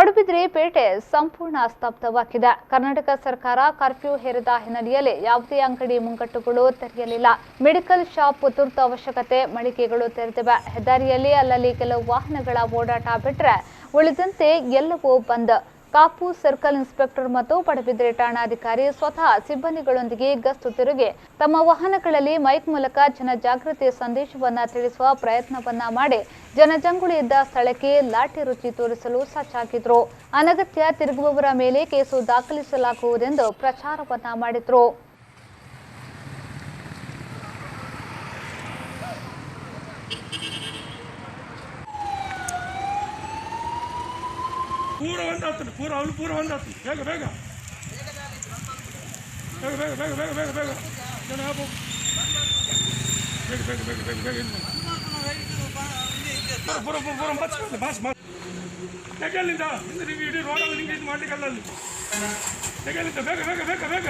ಪಡುಬಿದ್ರಿ ಪೇಟೆ ಸಂಪೂರ್ಣ ಸ್ತಬ್ಧವಾಗಿದೆ. ಕರ್ನಾಟಕ ಸರ್ಕಾರ ಕರ್ಫ್ಯೂ ಹೇರಿದ ಹಿನ್ನೆಲೆಯಲ್ಲಿ ಯಾವುದೇ ಅಂಗಡಿ ಮುಂಗಟ್ಟುಗಳು ತೆರೆಯಲಿಲ್ಲ. ಮೆಡಿಕಲ್ ಶಾಪ್, ತುರ್ತು ಅವಶ್ಯಕತೆ ಮಳಿಗೆಗಳು ತೆರೆದಿವೆ. ಹೆದ್ದಾರಿಯಲ್ಲಿ ಅಲ್ಲಲ್ಲಿ ಕೆಲವು ವಾಹನಗಳ ಓಡಾಟ ಬಿಟ್ಟರೆ ಉಳಿದಂತೆ ಎಲ್ಲವೂ ಬಂದ್. ಕಾಪು ಸರ್ಕಲ್ ಇನ್ಸ್ಪೆಕ್ಟರ್ ಮತ್ತು ಪಡುಬಿದ್ರಿ ಠಾಣಾಧಿಕಾರಿ ಸ್ವತಃ ಸಿಬ್ಬಂದಿಗಳೊಂದಿಗೆ ಗಸ್ತು ತಿರುಗಿ ತಮ್ಮ ವಾಹನಗಳಲ್ಲಿ ಮೈಕ್ ಮೂಲಕ ಜನಜಾಗೃತಿ ಸಂದೇಶವನ್ನ ತಿಳಿಸುವ ಪ್ರಯತ್ನವನ್ನ ಮಾಡಿ ಜನಜಂಗುಳಿ ಇದ್ದ ಸ್ಥಳಕ್ಕೆ ಲಾಠಿ ರುಚಿ ತೋರಿಸಲು ಸಜ್ಜಾಗಿದ್ರು. ಅನಗತ್ಯ ತಿರುಗುವವರ ಮೇಲೆ ಕೇಸು ದಾಖಲಿಸಲಾಗುವುದೆಂದು ಪ್ರಚಾರವನ್ನ ಮಾಡಿದ್ರು. पूरा बंद पूरा पूरा बंद ಬೇಗ ಬೇಗ ಬೇಗ ಬೇಗ ಬೇಗ ಬೇಗ ಬೇಗ ಬೇಗ ಜನಾಬ ಬೇಗ ಬೇಗ ಬೇಗ ಬೇಗ ಬೇಗ ಪೂರ ಪೂರ ಬಸ್ ಬಸ್ ತೆಗೆಲಿಂದ ಇಡೀ ರೋಡಲ್ಲಿ ನಿಂಗೆ ಇದು ಮಾಡಲಿಕ್ಕಲ್ಲ ಅಲ್ಲಿ ತೆಗೆಲಿಂದ ಬೇಗ ಬೇಗ ಬೇಗ ಬೇಗ